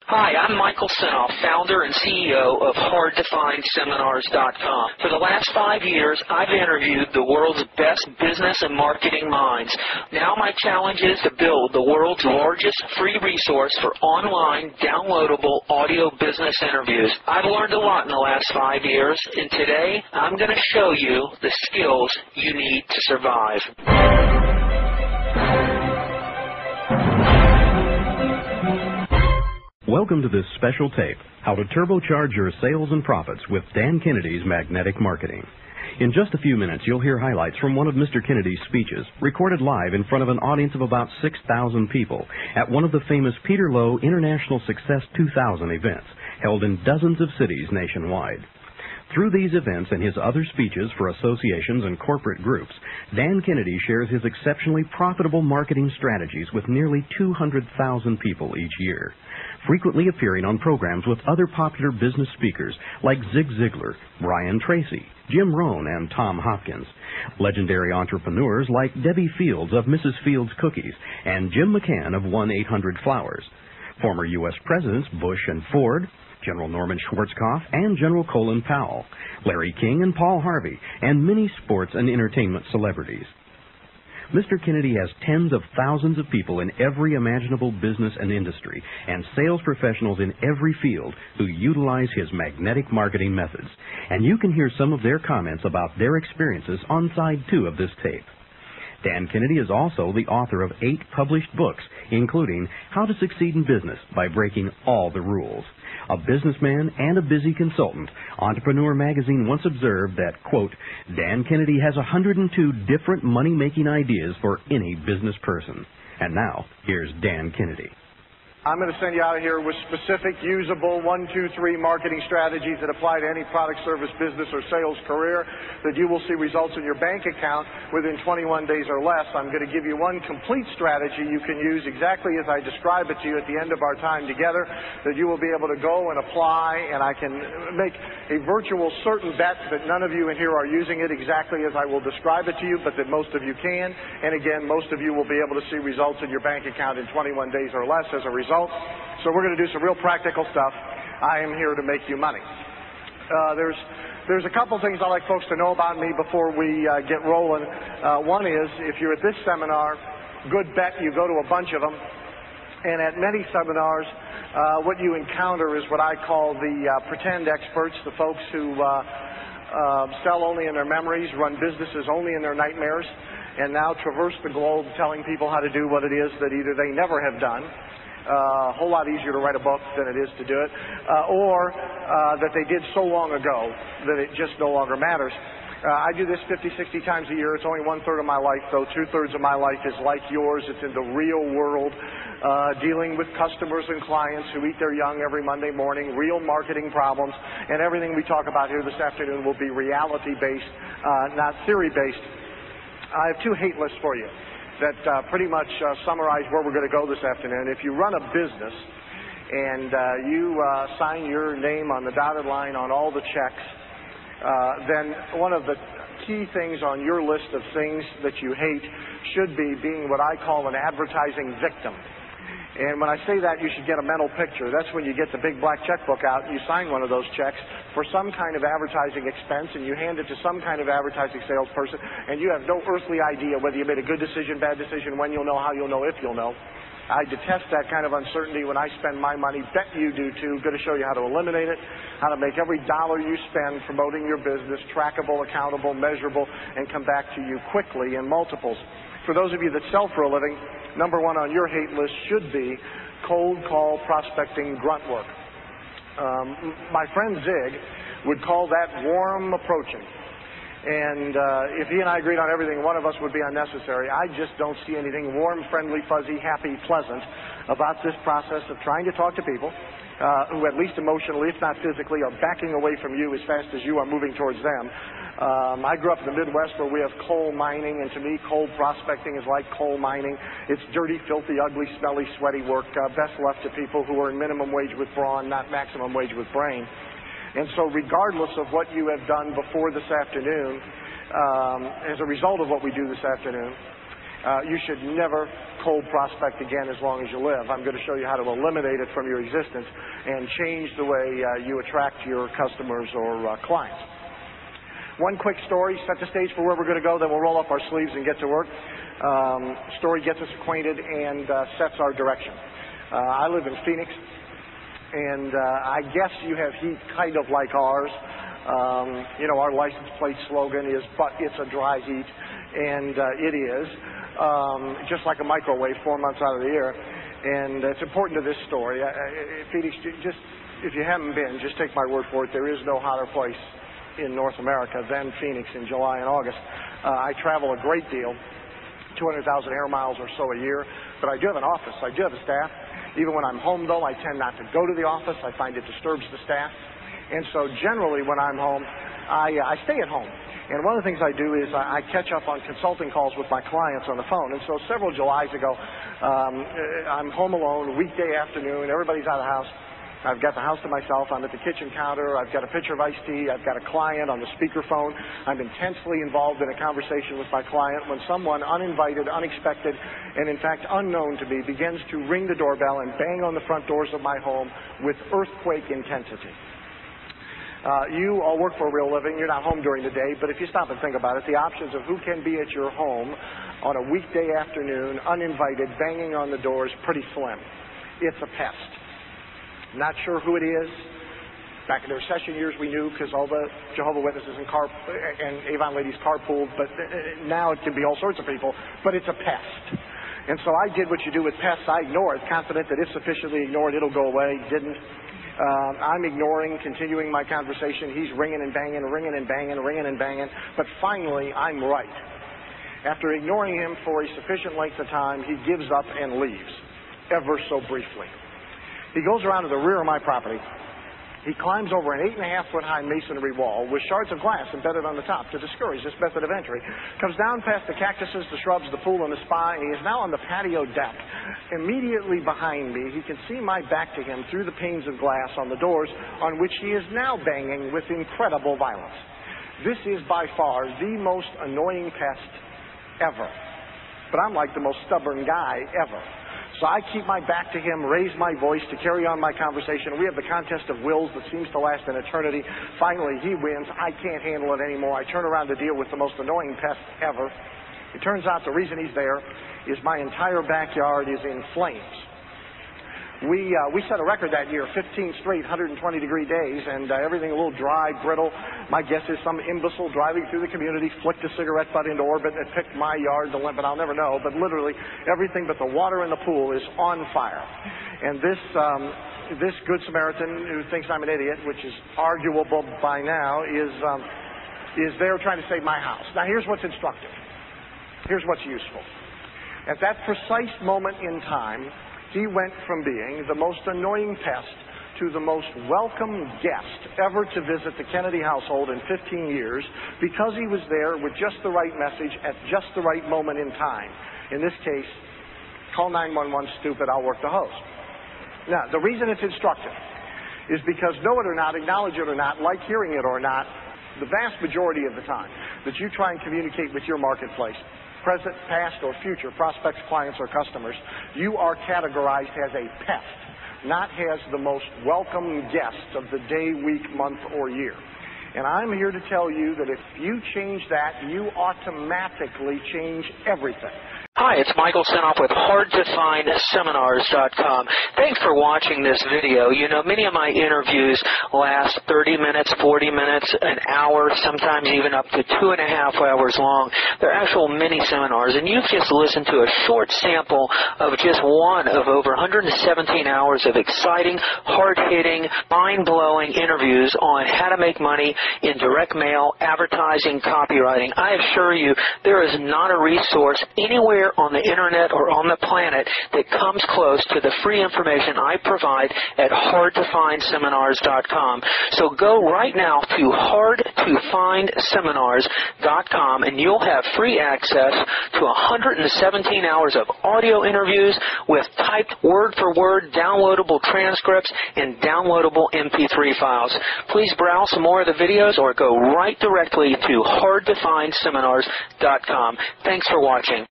Hi, I'm Michael Senoff, founder and CEO of HardToFindSeminars.com. For the last 5 years, I've interviewed the world's best business and marketing minds. Now my challenge is to build the world's largest free resource for online, downloadable audio business interviews. I've learned a lot in the last 5 years, and today I'm going to show you the skills you need to survive. Welcome to this special tape, How to Turbocharge Your Sales and Profits with Dan Kennedy's Magnetic Marketing. In just a few minutes, you'll hear highlights from one of Mr. Kennedy's speeches, recorded live in front of an audience of about 6,000 people at one of the famous Peter Lowe International Success 2000 events, held in dozens of cities nationwide. Through these events and his other speeches for associations and corporate groups, Dan Kennedy shares his exceptionally profitable marketing strategies with nearly 200,000 people each year, frequently appearing on programs with other popular business speakers like Zig Ziglar, Brian Tracy, Jim Rohn, and Tom Hopkins, legendary entrepreneurs like Debbie Fields of Mrs. Fields Cookies and Jim McCann of 1-800-Flowers, former U.S. Presidents Bush and Ford, General Norman Schwarzkopf and General Colin Powell, Larry King and Paul Harvey, and many sports and entertainment celebrities. Mr. Kennedy has tens of thousands of people in every imaginable business and industry, and sales professionals in every field who utilize his magnetic marketing methods. And you can hear some of their comments about their experiences on side 2 of this tape. Dan Kennedy is also the author of 8 published books, including How to Succeed in Business by Breaking All the Rules. A businessman and a busy consultant, Entrepreneur Magazine once observed that, quote, Dan Kennedy has 102 different money-making ideas for any business person. And now, here's Dan Kennedy. I'm going to send you out of here with specific, usable 1, 2, 3 marketing strategies that apply to any product, service, business, or sales career that you will see results in your bank account within 21 days or less. I'm going to give you one complete strategy you can use exactly as I describe it to you at the end of our time together, that you will be able to go and apply, and I can make a virtual certain bet that none of you in here are using it exactly as I will describe it to you, but that most of you can. And again, most of you will be able to see results in your bank account in 21 days or less as a result. So we're going to do some real practical stuff. I am here to make you money. There's a couple things I'd like folks to know about me before we get rolling. One is, if you're at this seminar, good bet you go to a bunch of them. And at many seminars, what you encounter is what I call the pretend experts, the folks who sell only in their memories, run businesses only in their nightmares, and now traverse the globe telling people how to do what it is that either they never have done, a whole lot easier to write a book than it is to do it, or that they did so long ago that it just no longer matters. I do this 50, 60 times a year. It's only 1/3 of my life, though. 2/3 of my life is like yours. It's in the real world, dealing with customers and clients who eat their young every Monday morning, real marketing problems, and everything we talk about here this afternoon will be reality-based, not theory-based. I have 2 hate lists for you that pretty much summarize where we're going to go this afternoon. If you run a business and you sign your name on the dotted line on all the checks, then one of the key things on your list of things that you hate should be being what I call an advertising victim. And when I say that, you should get a mental picture. That's when you get the big black checkbook out and you sign one of those checks for some kind of advertising expense, and you hand it to some kind of advertising salesperson, and you have no earthly idea whether you made a good decision, bad decision, when you'll know, how you'll know, if you'll know. I detest that kind of uncertainty when I spend my money. Bet you do too. Going to show you how to eliminate it, how to make every dollar you spend promoting your business trackable, accountable, measurable, and come back to you quickly in multiples. For those of you that sell for a living, number 1 on your hate list should be cold call prospecting grunt work. My friend Zig would call that warm approaching. And if he and I agreed on everything, one of us would be unnecessary. I just don't see anything warm, friendly, fuzzy, happy, pleasant about this process of trying to talk to people who, at least emotionally, if not physically, are backing away from you as fast as you are moving towards them. I grew up in the Midwest where we have coal mining, and to me, coal prospecting is like coal mining. It's dirty, filthy, ugly, smelly, sweaty work, best left to people who earn minimum wage with brawn, not maximum wage with brain. And so regardless of what you have done before this afternoon, as a result of what we do this afternoon, you should never cold prospect again as long as you live. I'm going to show you how to eliminate it from your existence and change the way you attract your customers or clients. One quick story, set the stage for where we're going to go, then we'll roll up our sleeves and get to work. Story gets us acquainted and sets our direction. I live in Phoenix, and I guess you have heat kind of like ours. You know, our license plate slogan is, but it's a dry heat, and it is. Just like a microwave 4 months out of the year. And it's important to this story. Phoenix, just, if you haven't been, just take my word for it, there is no hotter place in North America than Phoenix in July and August. I travel a great deal, 200,000 air miles or so a year, but I do have an office. I do have a staff. Even when I'm home, though, I tend not to go to the office. I find it disturbs the staff. And so generally when I'm home, I stay at home. And one of the things I do is I catch up on consulting calls with my clients on the phone. And so several Julys ago, I'm home alone, weekday afternoon, everybody's out of the house. I've got the house to myself. I'm at the kitchen counter. I've got a pitcher of iced tea. I've got a client on the speakerphone. I'm intensely involved in a conversation with my client when someone uninvited, unexpected, and in fact unknown to me begins to ring the doorbell and bang on the front doors of my home with earthquake intensity. You all work for a real living. You're not home during the day, but if you stop and think about it, the options of who can be at your home on a weekday afternoon, uninvited, banging on the doors, pretty slim. It's a pest. Not sure who it is. Back in the recession years, we knew because all the Jehovah's Witnesses and Avon ladies carpooled, but now it can be all sorts of people, but it's a pest. And so I did what you do with pests. I ignore it, confident that if sufficiently ignored, it'll go away. Didn't. I'm ignoring, continuing my conversation. He's ringing and banging, ringing and banging, ringing and banging. But finally, I'm right. After ignoring him for a sufficient length of time, he gives up and leaves, ever so briefly. He goes around to the rear of my property. He climbs over an 8.5-foot high masonry wall with shards of glass embedded on the top to discourage this method of entry. Comes down past the cactuses, the shrubs, the pool, and the spa, and he is now on the patio deck. Immediately behind me, he can see my back to him through the panes of glass on the doors on which he is now banging with incredible violence. This is by far the most annoying pest ever. But I'm like the most stubborn guy ever. So I keep my back to him, raise my voice to carry on my conversation. We have the contest of wills that seems to last an eternity. Finally, he wins. I can't handle it anymore. I turn around to deal with the most annoying pest ever. It turns out the reason he's there is my entire backyard is in flames. We set a record that year, 15 straight 120-degree days, and everything a little dry, brittle. My guess is some imbecile driving through the community flicked a cigarette butt into orbit and picked my yard to limp, and I'll never know. But literally, everything but the water in the pool is on fire. And this Good Samaritan who thinks I'm an idiot, which is arguable by now, is there trying to save my house. Now, here's what's instructive. Here's what's useful. At that precise moment in time, he went from being the most annoying pest to the most welcome guest ever to visit the Kennedy household in 15 years because he was there with just the right message at just the right moment in time. In this case, call 911, stupid, I'll work the hose. Now, the reason it's instructive is because know it or not, acknowledge it or not, like hearing it or not, the vast majority of the time that you try and communicate with your marketplace, present, past, or future prospects, clients, or customers, you are categorized as a pest, not as the most welcome guest of the day, week, month, or year. And I'm here to tell you that if you change that, you automatically change everything. Hi, it's Michael Senoff with HardToFindSeminars.com. Thanks for watching this video. You know, many of my interviews last 30 minutes, 40 minutes, an hour, sometimes even up to 2.5 hours long. They're actual mini seminars, and you've just listened to a short sample of just one of over 117 hours of exciting, hard-hitting, mind-blowing interviews on how to make money in direct mail, advertising, copywriting. I assure you, there is not a resource anywhere on the internet or on the planet that comes close to the free information I provide at HardToFindSeminars.com. So go right now to HardToFindSeminars.com and you'll have free access to 117 hours of audio interviews with typed word-for-word downloadable transcripts and downloadable MP3 files. Please browse some more of the videos or go right directly to HardToFindSeminars.com. Thanks for watching.